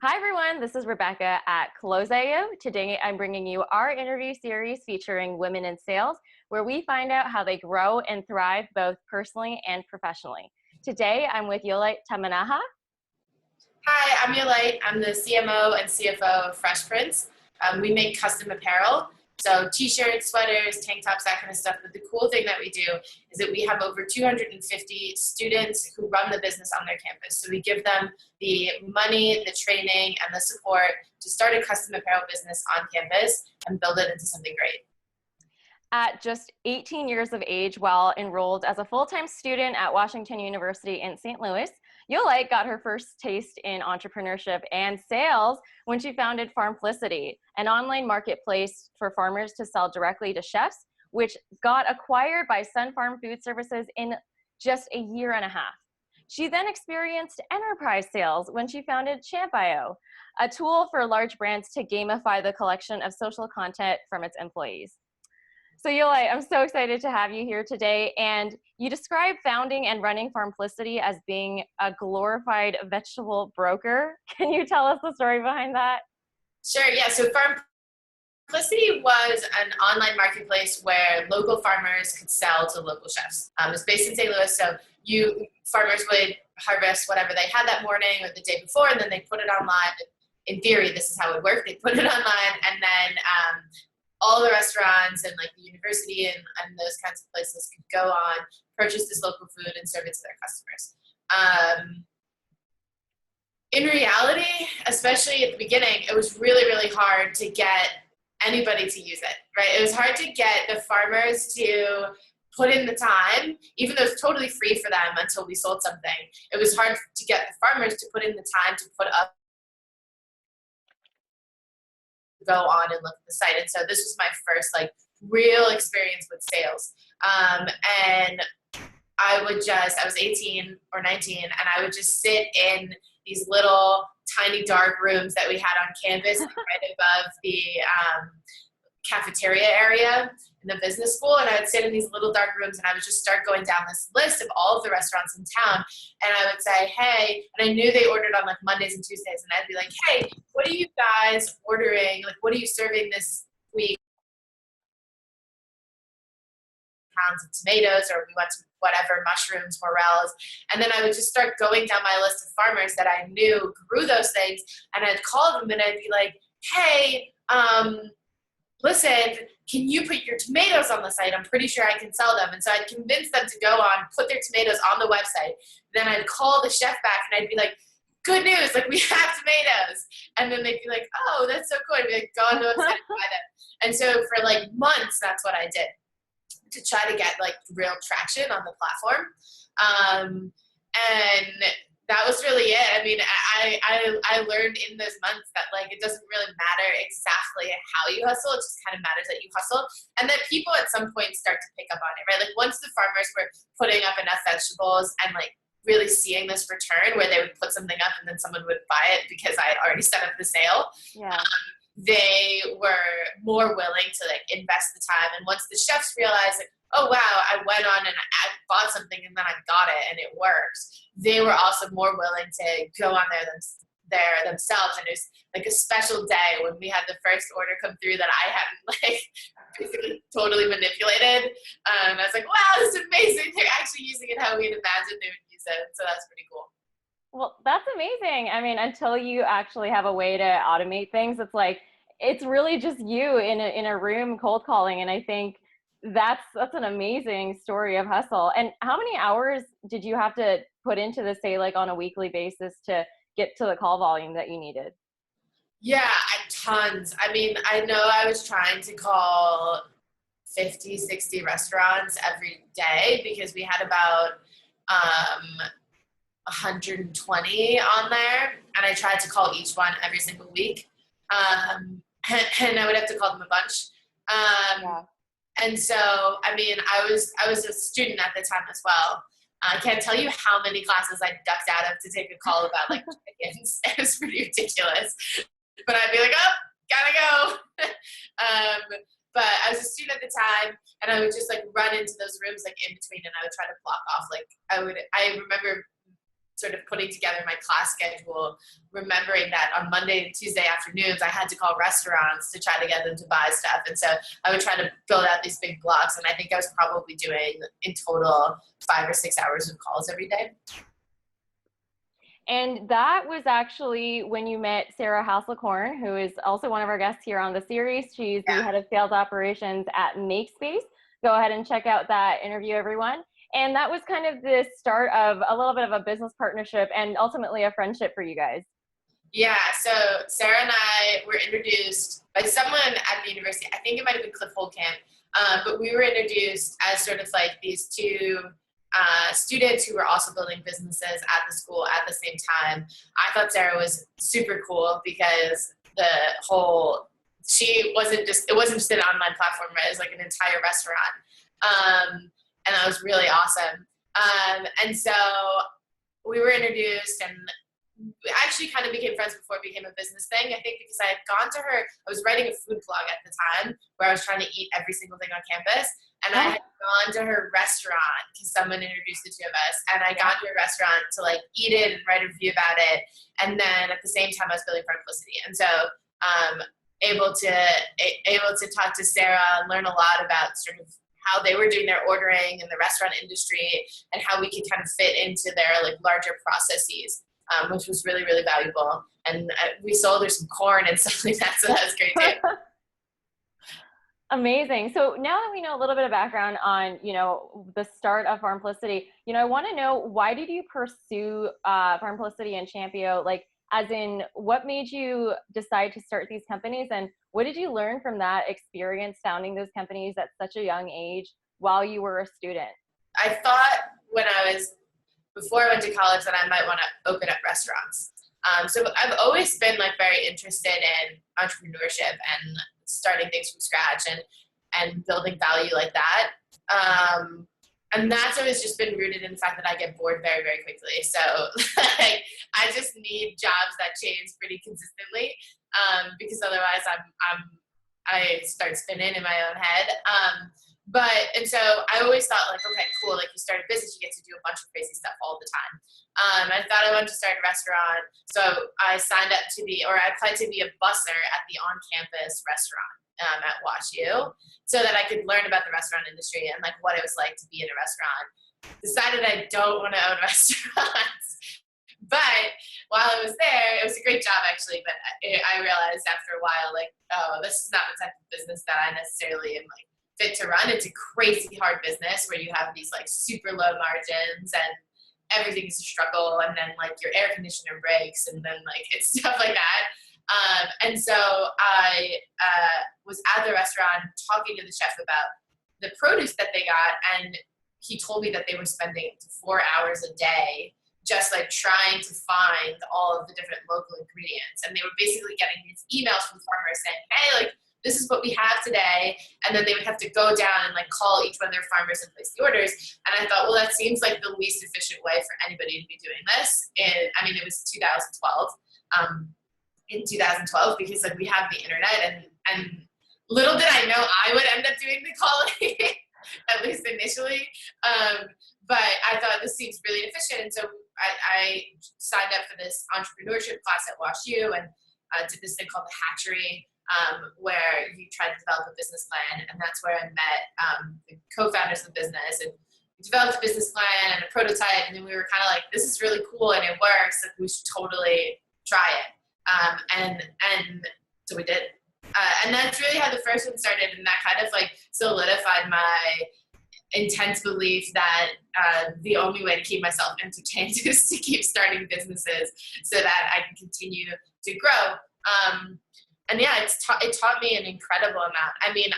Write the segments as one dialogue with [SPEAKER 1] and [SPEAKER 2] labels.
[SPEAKER 1] Hi everyone, this is Rebecca at Close.io. Today I'm bringing you our interview series featuring women in sales, where we find out how they grow and thrive both personally and professionally. Today I'm with Jolijt Tamanaha.
[SPEAKER 2] Hi, I'm Jolijt. I'm the CMO and CFO of Freshprints. We make custom apparel, so t-shirts, sweaters, tank tops, that kind of stuff. But the cool thing that we do is that we have over 250 students who run the business on their campus. So we give them the money, the training, and the support to start a custom apparel business on campus and build it into something great.
[SPEAKER 1] At just 18 years of age, while enrolled as a full-time student at Washington University in St. Louis, Jolijt got her first taste in entrepreneurship and sales when she founded Farmplicity, an online marketplace for farmers to sell directly to chefs, which got acquired by Sun Farm Food Services in just a year and a half. She then experienced enterprise sales when she founded Champ.io, a tool for large brands to gamify the collection of social content from its employees. So Jolijt, I'm so excited to have you here today. And you describe founding and running Farmplicity as being a glorified vegetable broker. Can you tell us the story behind that?
[SPEAKER 2] Sure, yeah. So Farmplicity was an online marketplace where local farmers could sell to local chefs. It's based in St. Louis, so farmers would harvest whatever they had that morning or the day before, and then they put it online. In theory, this is how it would work. They put it online, and then all the restaurants and like the university and those kinds of places could go on, purchase this local food and serve it to their customers. In reality, especially at the beginning, it was really, really hard to get anybody to use it, right? It was hard to get the farmers to put in the time, even though it's totally free for them until we sold something. It was hard to get the farmers to put in the time to put up, go on and look at the site. And so this was my first like real experience with sales. And I was 18 or 19, and I would just sit in these little tiny dark rooms that we had on campus right above the cafeteria area in the business school. And I would sit in these little dark rooms, and I would just start going down this list of all of the restaurants in town. And I would say, hey, and I knew they ordered on like Mondays and Tuesdays. And I'd be like, hey, what are you guys ordering? Like, what are you serving this week? Pounds of tomatoes, or we went to whatever, mushrooms, morels. And then I would just start going down my list of farmers that I knew grew those things. And I'd call them and I'd be like, hey, listen, can you put your tomatoes on the site? I'm pretty sure I can sell them. And so I'd convince them to go on, put their tomatoes on the website. Then I'd call the chef back and I'd be like, good news, like we have tomatoes. And then they'd be like, oh, that's so cool. I'd be like, go on the website and buy them. And so for like months, that's what I did to try to get like real traction on the platform. And that was really it. I mean, I learned in those months that like it doesn't really matter exactly how you hustle. It just kind of matters that you hustle, and that people at some point start to pick up on it, right? Like once the farmers were putting up enough vegetables and like really seeing this return where they would put something up and then someone would buy it because I had already set up the sale.
[SPEAKER 1] Yeah.
[SPEAKER 2] They were more willing to like invest the time. And once the chefs realized like, oh wow, I went on and I bought something and then I got it and it works, they were also more willing to go on there themselves. And it was like a special day when we had the first order come through that I hadn't like basically totally manipulated. I was like, wow, this is amazing. They're actually using it how we'd imagined they would use it. So that's pretty cool.
[SPEAKER 1] Well, that's amazing. I mean, until you actually have a way to automate things, it's like it's really just you in a room cold calling. And I think that's an amazing story of hustle. And how many hours did you have to put into this, say, like on a weekly basis to get to the call volume that you needed?
[SPEAKER 2] Yeah, tons. I mean, I know I was trying to call 50, 60 restaurants every day because we had about 120 on there, and I tried to call each one every single week. And I would have to call them a bunch.
[SPEAKER 1] Yeah.
[SPEAKER 2] And so, I mean, I was a student at the time as well. I can't tell you how many classes I ducked out of to take a call about like chickens. It was pretty ridiculous. But I'd be like, oh, gotta go. But I was a student at the time, and I would just like run into those rooms like in between, and I would try to block off. Like I remember sort of putting together my class schedule, remembering that on Monday and Tuesday afternoons, I had to call restaurants to try to get them to buy stuff. And so I would try to build out these big blocks. And I think I was probably doing in total 5 or 6 hours of calls every day.
[SPEAKER 1] And that was actually when you met Sarah Hasselkorn, who is also one of our guests here on the series. She's the head of sales operations at MakeSpace. Go ahead and check out that interview, everyone. And that was kind of the start of a little bit of a business partnership and ultimately a friendship for you guys.
[SPEAKER 2] Yeah, so Sarah and I were introduced by someone at the university. I think it might have been Cliff Holcamp, but we were introduced as sort of like these two students who were also building businesses at the school at the same time. I thought Sarah was super cool because it wasn't just an online platform, right? It was like an entire restaurant. And that was really awesome. And so we were introduced, and we actually kind of became friends before it became a business thing. I think because I had gone to her, I was writing a food blog at the time where I was trying to eat every single thing on campus. And I had gone to her restaurant because someone introduced the two of us. And I got to her restaurant to like eat it and write a review about it. And then at the same time, I was building Farmplicity. And so able to talk to Sarah and learn a lot about sort of how they were doing their ordering in the restaurant industry and how we could kind of fit into their like larger processes, which was really, really valuable. And we sold her some corn and stuff like that, so that was great too.
[SPEAKER 1] Amazing. So now that we know a little bit of background on, the start of Farmplicity, I want to know, why did you pursue Farmplicity and Champio? Like, as in, what made you decide to start these companies, and what did you learn from that experience founding those companies at such a young age while you were a student? I
[SPEAKER 2] thought before I went to college, that I might want to open up restaurants. So I've always been like very interested in entrepreneurship and starting things from scratch and building value like that. And that's always just been rooted in the fact that I get bored very, very quickly. So like, I just need jobs that change pretty consistently, because otherwise I start spinning in my own head. And so I always thought like, okay, cool. Like you start a business, you get to do a bunch of crazy stuff all the time. I thought I wanted to start a restaurant. So I applied to be a busser at the on-campus restaurant at WashU, so that I could learn about the restaurant industry and like what it was like to be in a restaurant. Decided I don't want to own restaurants. But while I was there, it was a great job actually, but I realized after a while, like, oh, this is not the type of business that I necessarily am like fit to run. It's a crazy hard business where you have these like super low margins and everything's a struggle, and then like your air conditioner breaks, and then like it's stuff like that. And so I was at the restaurant talking to the chef about the produce that they got, and he told me that they were spending 4 hours a day just like trying to find all of the different local ingredients. And they were basically getting these emails from farmers saying, hey, like, this is what we have today. And then they would have to go down and like call each one of their farmers and place the orders. And I thought, well, that seems like the least efficient way for anybody to be doing this. And I mean, it was 2012. In 2012, because like we have the internet, and little did I know I would end up doing the calling, at least initially. But I thought this seems really inefficient. And so I signed up for this entrepreneurship class at WashU and did this thing called the Hatchery, where you try to develop a business plan. And that's where I met the co-founders of the business. And we developed a business plan and a prototype. And then we were kind of like, this is really cool and it works. Like, we should totally try it. And so we did. And that's really how the first one started. And that kind of like solidified my intense belief that the only way to keep myself entertained is to keep starting businesses so that I can continue to grow. And yeah, it taught me an incredible amount. I mean,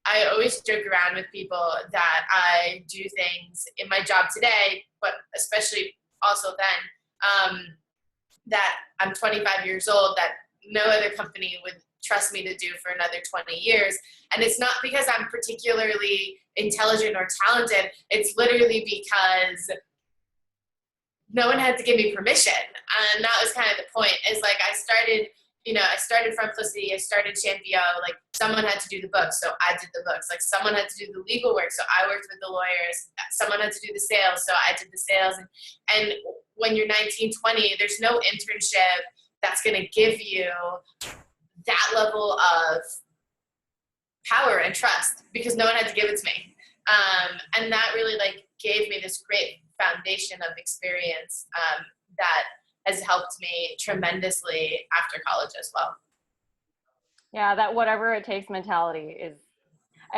[SPEAKER 2] I always joke around with people that I do things in my job today, but especially also then, that I'm 25 years old, that no other company would trust me to do for another 20 years. And it's not because I'm particularly intelligent or talented. It's literally because no one had to give me permission. And that was kind of the point, is like I started Farmplicity, I started Champio, like someone had to do the books, so I did the books. Like someone had to do the legal work, so I worked with the lawyers. Someone had to do the sales, so I did the sales. And when you're 19, 20, there's no internship that's going to give you that level of power and trust because no one had to give it to me. And that really like gave me this great foundation of experience that has helped me tremendously after college as well.
[SPEAKER 1] Yeah, that whatever it takes mentality is,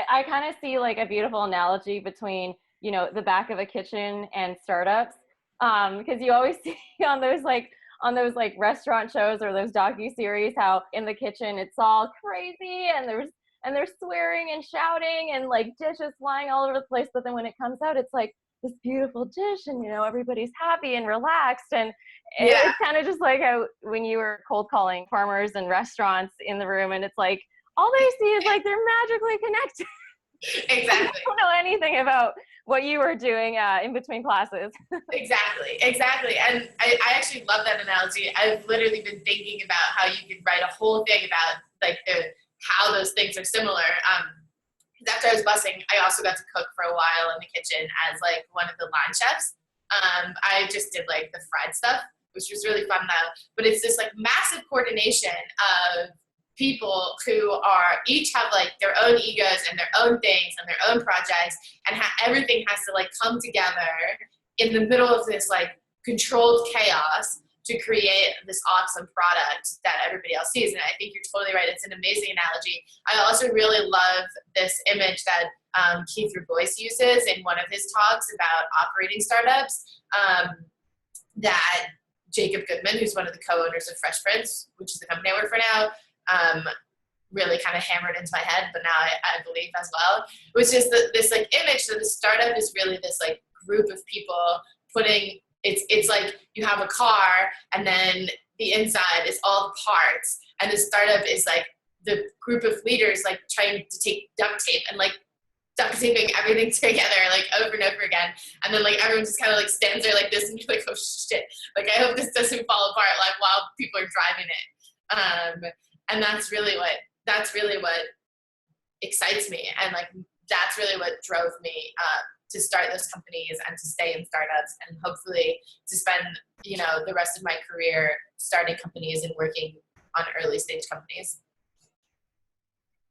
[SPEAKER 1] I kind of see like a beautiful analogy between, you know, the back of a kitchen and startups. Because you always see on those like restaurant shows or those docu-series how in the kitchen it's all crazy and there's swearing and shouting and like dishes flying all over the place, but then when it comes out it's like this beautiful dish and, you know, everybody's happy and relaxed. And it's kind of just like how when you were cold calling farmers and restaurants in the room and it's like all they see is like they're magically connected.
[SPEAKER 2] Exactly.
[SPEAKER 1] I don't know anything about what you were doing in between classes.
[SPEAKER 2] Exactly. And I actually love that analogy. I've literally been thinking about how you could write a whole thing about like how those things are similar. After I was busing, I also got to cook for a while in the kitchen as like one of the line chefs. I just did like the fried stuff, which was really fun though. But it's this like massive coordination of people who are each have like their own egos and their own things and their own projects, and everything has to like come together in the middle of this like controlled chaos to create this awesome product that everybody else sees. And I think you're totally right. It's an amazing analogy. I also really love this image that Keith Boyce uses in one of his talks about operating startups, that Jacob Goodman, who's one of the co-owners of Freshprints, which is the company I work for now, really kind of hammered into my head, but now I believe as well, which is this like image that the startup is really this like group of people putting, it's like you have a car and then the inside is all the parts, and the startup is like the group of leaders like trying to take duct tape and like duct taping everything together like over and over again, and then like everyone just kind of like stands there like this and you're like, oh shit, like I hope this doesn't fall apart like while people are driving it. And that's really what excites me, and like that's really what drove me to start those companies and to stay in startups, and hopefully to spend, you know, the rest of my career starting companies and working on early stage companies.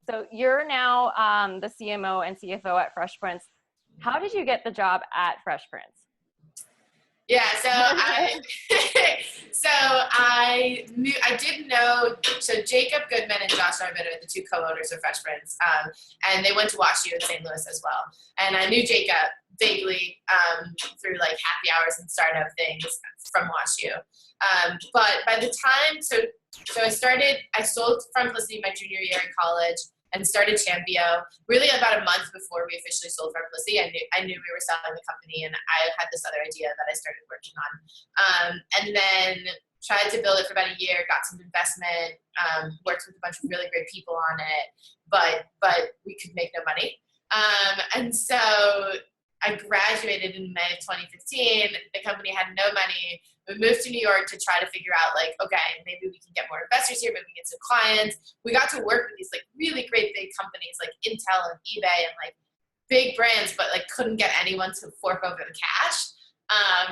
[SPEAKER 1] So you're now the CMO and CFO at Freshprints. How did you get the job at Freshprints?
[SPEAKER 2] Yeah, so I did know, so Jacob Goodman and Josh Arbiter are the two co-owners of Freshprints, and they went to WashU in St. Louis as well. And I knew Jacob vaguely through like happy hours and startup things from WashU. But by the time, so I sold Farmplicity my junior year in college and started Champio really about a month before we officially sold Farmplicity. I knew we were selling the company, and I had this other idea that I started working on. And then tried to build it for about a year, got some investment, worked with a bunch of really great people on it, but we could make no money. And so I graduated in May of 2015. The company had no money. We moved to New York to try to figure out like, okay, maybe we can get more investors here, maybe we can get some clients. We got to work with these like really great big companies like Intel and eBay and like big brands, but like couldn't get anyone to fork over the cash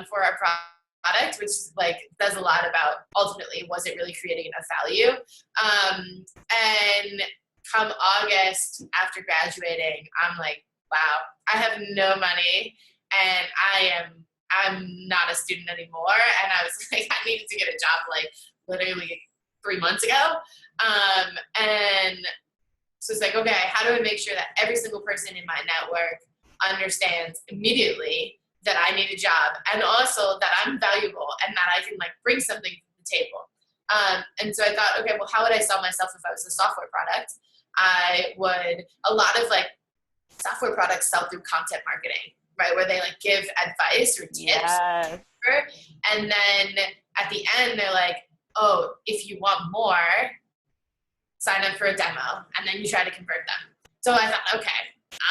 [SPEAKER 2] for our product, which like says a lot about ultimately was it really creating enough value. And come August after graduating, I'm like, wow, I have no money and I'm not a student anymore. And I was like, I needed to get a job like literally 3 months ago. And so it's like, okay, how do I make sure that every single person in my network understands immediately that I need a job, and also that I'm valuable and that I can like bring something to the table. And so I thought, okay, well, how would I sell myself if I was a software product? A lot of like software products sell through content marketing, right? Where they like give advice or tips.
[SPEAKER 1] Yes.
[SPEAKER 2] And then at the end, they're like, oh, if you want more, sign up for a demo. And then you try to convert them. So I thought, okay,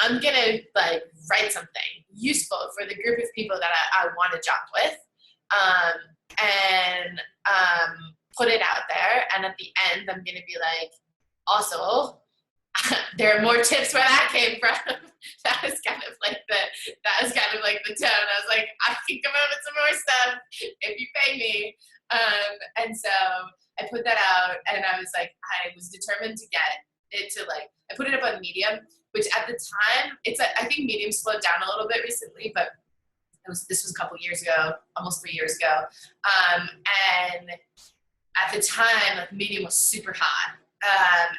[SPEAKER 2] I'm going to like write something useful for the group of people that I want a job with, and put it out there. And at the end, I'm going to be like, also, there are more tips where that came from. that was kind of like the tone. I was like, I can come up with some more stuff if you pay me. And so I put that out, and I was like, I was determined to get it to like, I put it up on Medium, which at the time, I think Medium slowed down a little bit recently, but this was a couple years ago, almost 3 years ago. And at the time, like, Medium was super hot.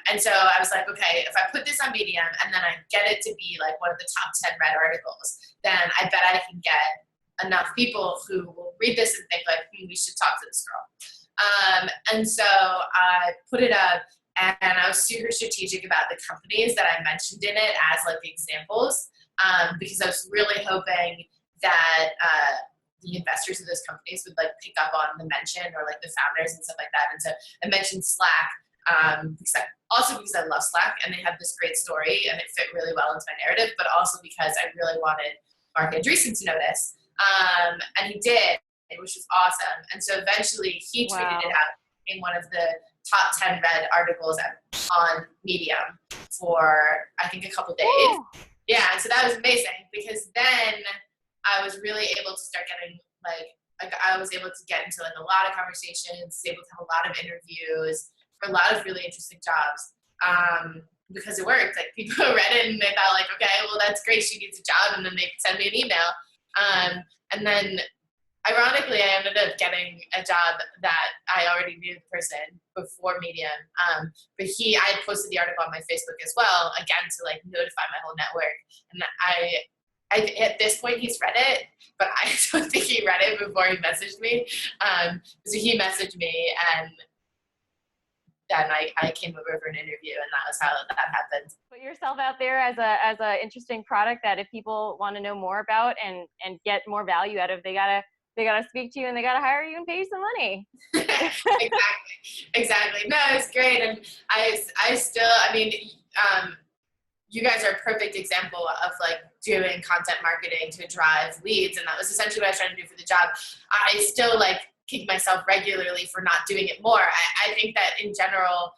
[SPEAKER 2] And so I was like, okay, if I put this on Medium and then I get it to be like one of the top 10 read articles, then I bet I can get enough people who will read this and think like, we should talk to this girl. And so I put it up, and I was super strategic about the companies that I mentioned in it as like examples, because I was really hoping that the investors of those companies would like pick up on the mention, or like the founders and stuff like that. And so I mentioned Slack, because I love Slack, and they have this great story and it fit really well into my narrative, but also because I really wanted Mark Andreessen to notice. And he did, which was awesome. And so eventually he tweeted it out in one of the top 10 read articles on Medium for, I think, a couple days. Ooh. Yeah, and so that was amazing, because then I was really able to start getting like I was able to get into like a lot of conversations, able to have a lot of interviews for a lot of really interesting jobs, because it worked. Like, people read it and they thought like, okay, well, that's great, she needs a job, and then they send me an email. And then ironically, I ended up getting a job that I already knew the person before Medium. But I had posted the article on my Facebook as well, again, to like notify my whole network. And at this point, he's read it, but I don't think he read it before he messaged me. So he messaged me, and then I came over for an interview, and that was how that happened.
[SPEAKER 1] Put yourself out there as a interesting product that if people want to know more about and get more value out of, they gotta speak to you, and they gotta hire you and pay you some money.
[SPEAKER 2] Exactly. No, it's great, and I still, I mean, you guys are a perfect example of like doing content marketing to drive leads, and that was essentially what I was trying to do for the job. I still like kick myself regularly for not doing it more. I think that in general,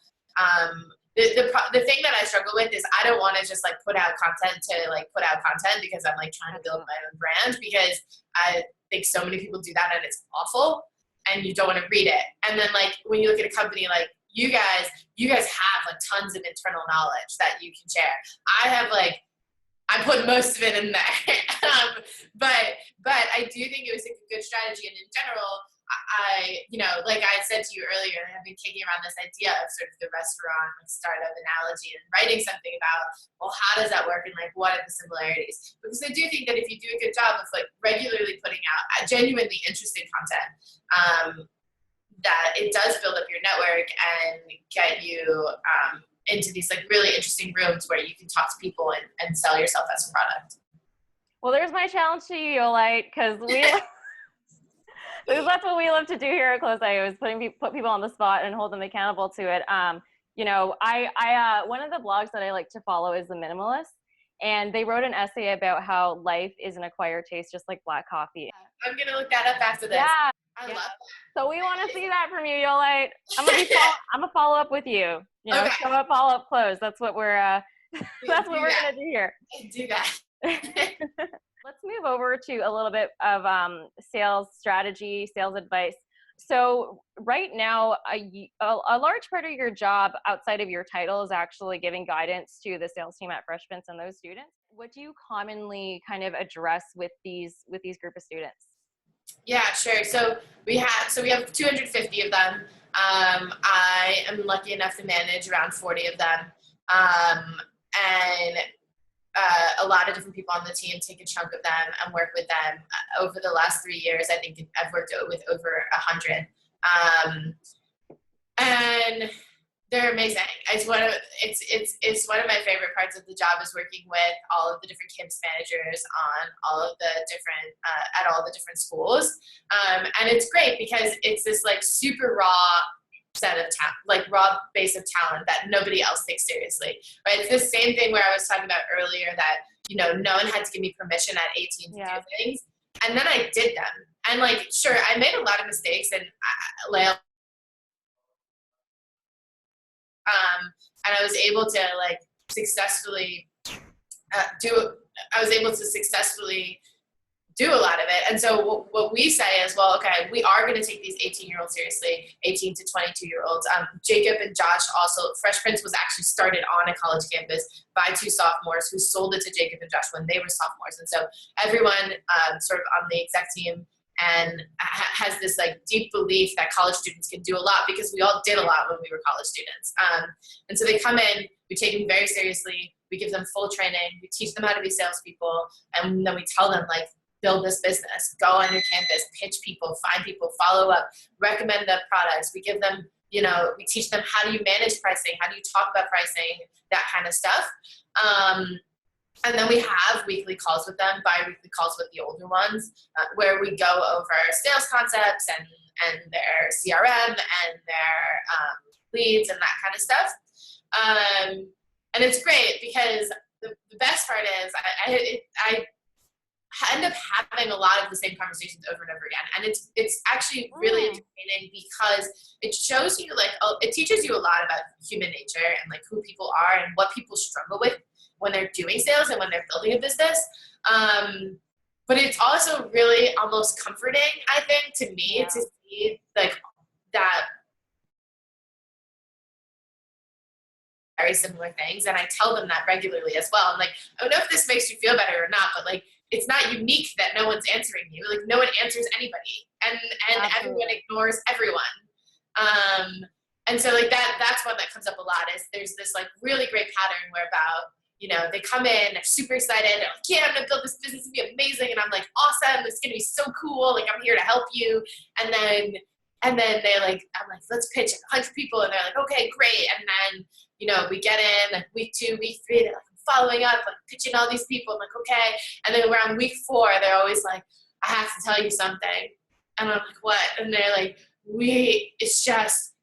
[SPEAKER 2] the thing that I struggle with is I don't want to just like put out content to like put out content, because I'm like trying to build my own brand, because I think so many people do that and it's awful, and you don't want to read it. And then like when you look at a company like you guys have like tons of internal knowledge that you can share. I put most of it in there. But I do think it was a good strategy. And in general, like I said to you earlier, I've been kicking around this idea of sort of the restaurant startup analogy, and writing something about, well, how does that work, and like what are the similarities? Because I do think that if you do a good job of like regularly putting out genuinely interesting content, that it does build up your network and get you into these like really interesting rooms where you can talk to people and sell yourself as a product.
[SPEAKER 1] Well, there's my challenge to you, Jolijt, because that's what we love to do here at Close IO, is put people on the spot and hold them accountable to it. You know, I one of the blogs that I like to follow is The Minimalist, and they wrote an essay about how life is an acquired taste, just like black coffee.
[SPEAKER 2] I'm gonna look that up after this.
[SPEAKER 1] Yeah.
[SPEAKER 2] I love that.
[SPEAKER 1] So we want to see that from you, Jolijt. I'm gonna follow up with you. You know,
[SPEAKER 2] okay.
[SPEAKER 1] Show up, follow up, close. That's what we're that's what we're gonna do here.
[SPEAKER 2] Do that.
[SPEAKER 1] Let's move over to a little bit of sales strategy, sales advice. So right now, a large part of your job outside of your title is actually giving guidance to the sales team at Freshprints and those students. What do you commonly kind of address with these group of students?
[SPEAKER 2] Yeah, sure. So we have 250 of them. I am lucky enough to manage around 40 of them, and a lot of different people on the team take a chunk of them and work with them. Over the last 3 years, I think I've worked with over 100, and they're amazing. It's one of my favorite parts of the job, is working with all of the different campus managers on all of the different at all the different schools, and it's great because it's this like super raw set of raw base of talent that nobody else takes seriously, right? It's the same thing where I was talking about earlier, that no one had to give me permission at 18 to do things, and then I did them, and like sure, I made a lot of mistakes, and and I was able to like successfully I was able to successfully do a lot of it. And so what we say is, well, okay, we are going to take these 18-year-olds seriously, 18 to 22-year-olds. Jacob and Josh also, Freshprints was actually started on a college campus by two sophomores who sold it to Jacob and Josh when they were sophomores. And so everyone sort of on the exec team and has this like deep belief that college students can do a lot because we all did a lot when we were college students. And so they come in, we take them very seriously, we give them full training, we teach them how to be salespeople, and then we tell them like, build this business, go on your campus, pitch people, find people, follow up, recommend the products. We give them, we teach them how do you manage pricing, how do you talk about pricing, that kind of stuff. And then we have weekly calls with them, bi-weekly calls with the older ones, where we go over sales concepts and their CRM and their leads and that kind of stuff. And it's great because the best part is I end up having a lot of the same conversations over and over again. And it's actually really entertaining because it shows you it teaches you a lot about human nature and like who people are and what people struggle with when they're doing sales and when they're building a business. But it's also really almost comforting, I think, to me to see like that very similar things. And I tell them that regularly as well. I'm like, I don't know if this makes you feel better or not, but like, it's not unique that no one's answering you. Like no one answers anybody and everyone ignores everyone. And so like that's one that comes up a lot is there's this like really great pattern whereby, they come in, they're super excited. They're like, yeah, I'm going to build this business. It's going to be amazing. And I'm like, awesome. It's going to be so cool. Like I'm here to help you. And then they're like, I'm like, let's pitch 100 people. And they're like, okay, great. And then, we get in like week 2, week 3, they're like, following up, like pitching all these people. I'm like, okay. And then we're on week 4, they're always like, I have to tell you something. And I'm like, what? And they're like, it's just,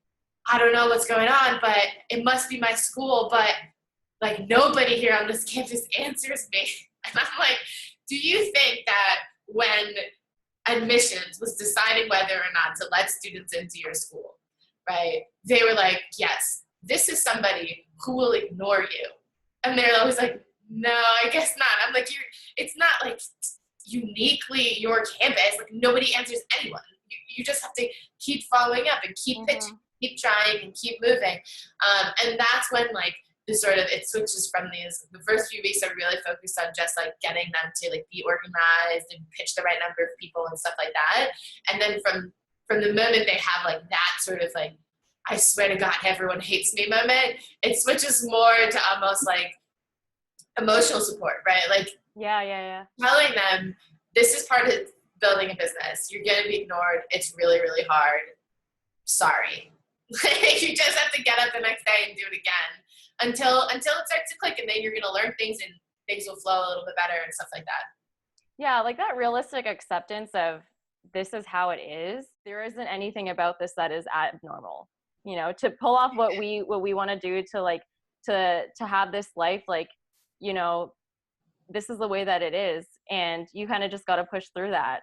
[SPEAKER 2] I don't know what's going on, but it must be my school. But like nobody here on this campus answers me. And I'm like, do you think that when admissions was deciding whether or not to let students into your school, right? They were like, yes, this is somebody who will ignore you. And they're always like, no, I guess not. I'm like, it's not like uniquely your campus. Like nobody answers anyone. You just have to keep following up and keep pitching, keep trying and keep moving. And that's when like it switches from the first few weeks are really focused on just like getting them to like be organized and pitch the right number of people and stuff like that. And then from the moment they have like that sort of like, I swear to God, everyone hates me moment, it switches more to almost like emotional support, right? Like telling them this is part of building a business. You're going to be ignored. It's really, really hard. Sorry. You just have to get up the next day and do it again until it starts to click, and then you're going to learn things and things will flow a little bit better and stuff like that.
[SPEAKER 1] Yeah, like that realistic acceptance of this is how it is. There isn't anything about this that is abnormal. To pull off what we want to do to have this life, like, this is the way that it is. And you kind of just got to push through that.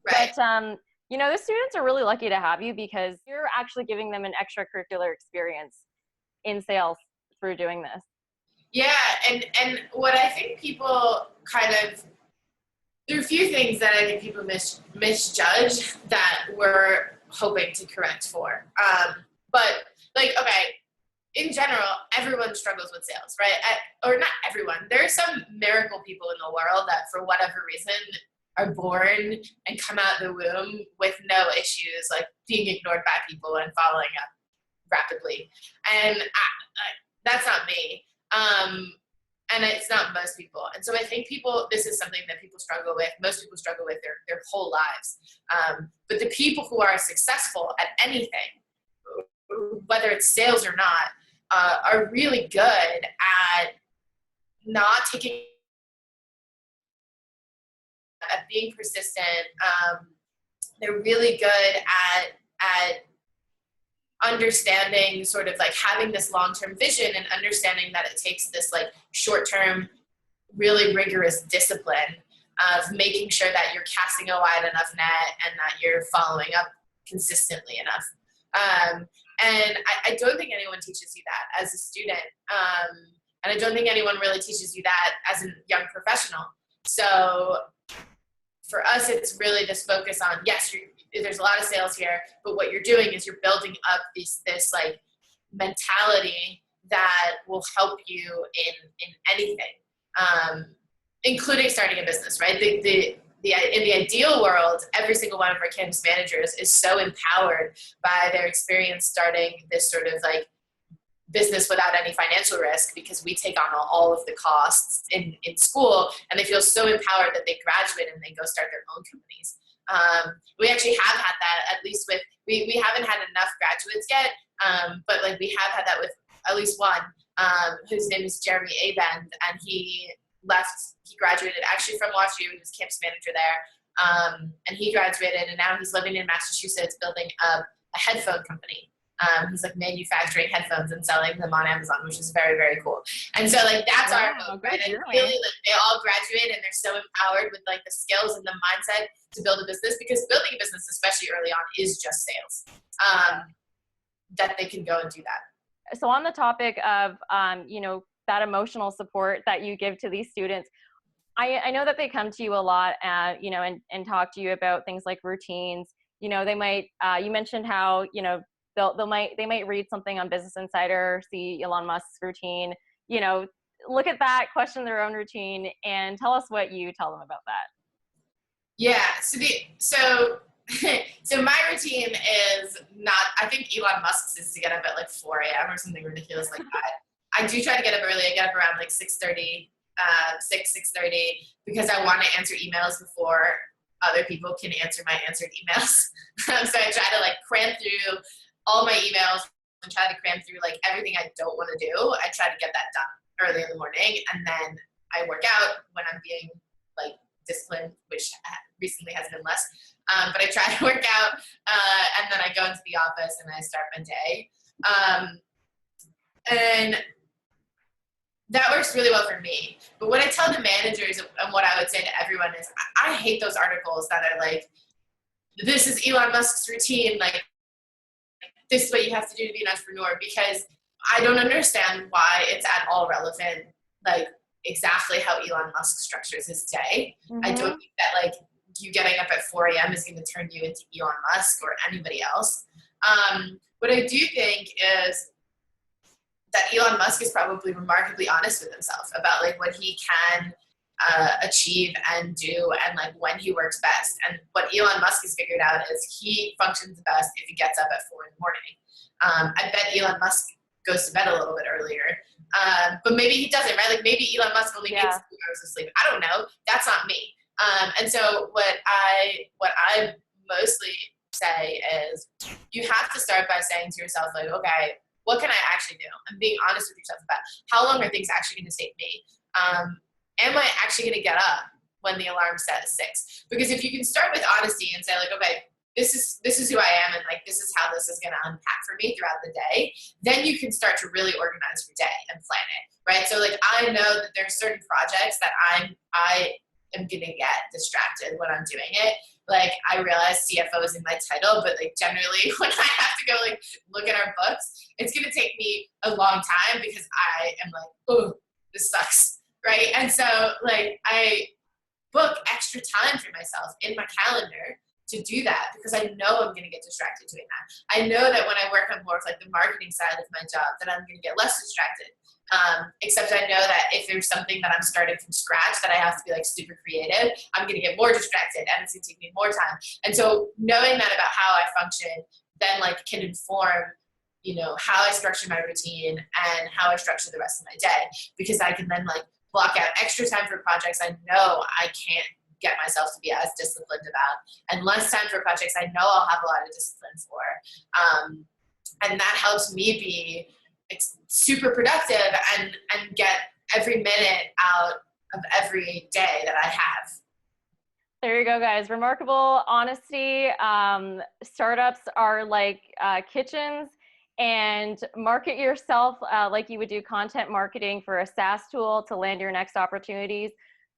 [SPEAKER 2] Right.
[SPEAKER 1] But, the students are really lucky to have you because you're actually giving them an extracurricular experience in sales through doing this.
[SPEAKER 2] Yeah. And what I think people there are a few things that I think people misjudge that we're hoping to correct for. But like, okay, in general, everyone struggles with sales, right? Or not everyone. There are some miracle people in the world that for whatever reason are born and come out of the womb with no issues, like being ignored by people and following up rapidly. And that's not me. And it's not most people. And so I think this is something that people struggle with. Most people struggle with their whole lives. But the people who are successful at anything, whether it's sales or not, are really good at not taking, at being persistent. They're really good at understanding sort of like having this long-term vision and understanding that it takes this like short-term, really rigorous discipline of making sure that you're casting a wide enough net and that you're following up consistently enough. And I don't think anyone teaches you that as a student. And I don't think anyone really teaches you that as a young professional. So for us, it's really this focus on, yes, there's a lot of sales here, but what you're doing is you're building up this like mentality that will help you in anything, including starting a business, right? In the ideal world, every single one of our campus managers is so empowered by their experience starting this sort of like business without any financial risk, because we take on all of the costs in school, and they feel so empowered that they graduate and they go start their own companies. We actually have had that, at least with, we haven't had enough graduates yet, but like we have had that with at least one, whose name is Jeremy Abend, and he graduated actually from WashU. He was campus manager there, and he graduated, and now he's living in Massachusetts building a headphone company. He's like manufacturing headphones and selling them on Amazon, which is very, very cool. And so like that's our hope, right? And really, like they all graduate and they're so empowered with like the skills and the mindset to build a business, because building a business, especially early on, is just sales. That they can go and do that.
[SPEAKER 1] So on the topic of that emotional support that you give to these students, I know that they come to you a lot, and talk to you about things like routines. They might, you mentioned how, they might read something on Business Insider, see Elon Musk's routine, look at that, question their own routine, and tell us what you tell them about that.
[SPEAKER 2] Yeah. So my routine is not, I think Elon Musk's is to get up at like 4 a.m. or something ridiculous like that. I do try to get up early. I get up around like 6:30, 6:30, because I want to answer emails before other people can answer my answered emails. So I try to like cram through all my emails and try to cram through like everything I don't want to do. I try to get that done early in the morning, and then I work out when I'm being like disciplined, which recently has been less. But I try to work out, and then I go into the office and I start my day. And that works really well for me. But what I tell the managers, and what I would say to everyone, is I hate those articles that are like, this is Elon Musk's routine, like this is what you have to do to be an entrepreneur, because I don't understand why it's at all relevant, like exactly how Elon Musk structures his day. Mm-hmm. I don't think that like you getting up at 4 a.m. is going to turn you into Elon Musk or anybody else. What I do think is that Elon Musk is probably remarkably honest with himself about like what he can achieve and do, and like when he works best. And what Elon Musk has figured out is he functions best if he gets up at 4 in the morning. I bet Elon Musk goes to bed a little bit earlier, but maybe he doesn't, right? Like maybe Elon Musk only gets 2 hours of sleep. I don't know. That's not me. And so what I mostly say is you have to start by saying to yourself, like, okay, what can I actually do? And being honest with yourself about how long are things actually going to take me? Am I actually going to get up when the alarm says 6? Because if you can start with honesty and say like, okay, this is who I am, and like this is how this is going to unpack for me throughout the day, then you can start to really organize your day and plan it, right? So like I know that there's certain projects that I am going to get distracted when I'm doing it. Like I realize CFO is in my title, but like generally when I have to go like look at our books, it's going to take me a long time because I am like, oh, this sucks, right? And so like I book extra time for myself in my calendar to do that, because I know I'm going to get distracted doing that. I know that when I work on more of like the marketing side of my job, that I'm going to get less distracted. Except I know that if there's something that I'm starting from scratch that I have to be like super creative, I'm going to get more distracted and it's going to take me more time. And so knowing that about how I function then like can inform, how I structure my routine and how I structure the rest of my day, because I can then like block out extra time for projects I know I can't get myself to be as disciplined about, and less time for projects I know I'll have a lot of discipline for. And that helps me be super productive and get every minute out of every day that I have.
[SPEAKER 1] There you go, guys. Remarkable honesty. Startups are like kitchens, and market yourself like you would do content marketing for a SaaS tool to land your next opportunities.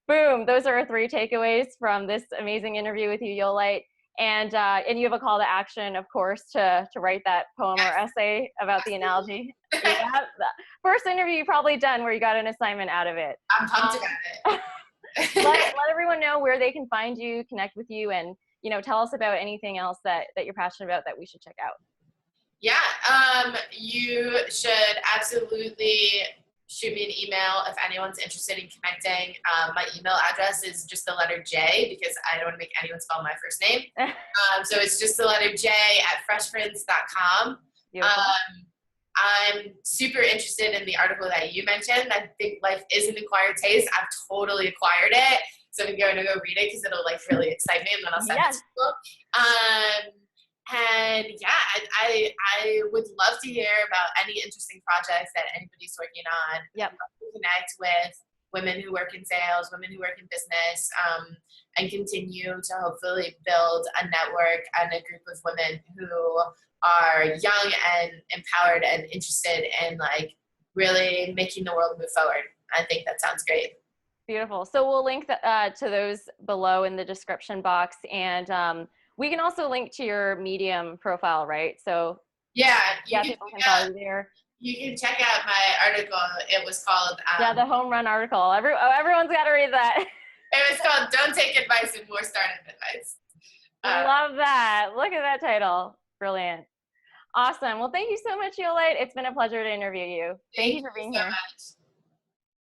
[SPEAKER 1] Boom. Those are our 3 takeaways from this amazing interview with you, Jolijt. And you have a call to action, of course, to write that poem or essay about the analogy. Yeah, first interview you've probably done where you got an assignment out of it.
[SPEAKER 2] I'm pumped about it.
[SPEAKER 1] let everyone know where they can find you, connect with you, and tell us about anything else that you're passionate about that we should check out.
[SPEAKER 2] Yeah, you should absolutely shoot me an email if anyone's interested in connecting. My email address is just the letter J because I don't want to make anyone spell my first name. So it's just the letter J at freshprints.com. I'm super interested in the article that you mentioned. I think life is an acquired taste. I've totally acquired it. So I'm going to go read it because it'll really excite me, and then I'll send it to people. And yeah, I would love to hear about any interesting projects that anybody's working on.
[SPEAKER 1] Yep.
[SPEAKER 2] Connect with women who work in sales, women who work in business, and continue to hopefully build a network and a group of women who are young and empowered and interested in really making the world move forward. I think that sounds great.
[SPEAKER 1] Beautiful. So we'll link to those below in the description box, and we can also link to your Medium profile, right? So
[SPEAKER 2] yeah,
[SPEAKER 1] people can follow you there.
[SPEAKER 2] You can check out my article. It was called
[SPEAKER 1] the home run article. Everyone's got to read that.
[SPEAKER 2] It was called "Don't Take Advice and More Startup Advice."
[SPEAKER 1] Love that. Look at that title. Brilliant. Awesome. Well, thank you so much, Jolijt. It's been a pleasure to interview you. Thank you for being here.
[SPEAKER 2] Much.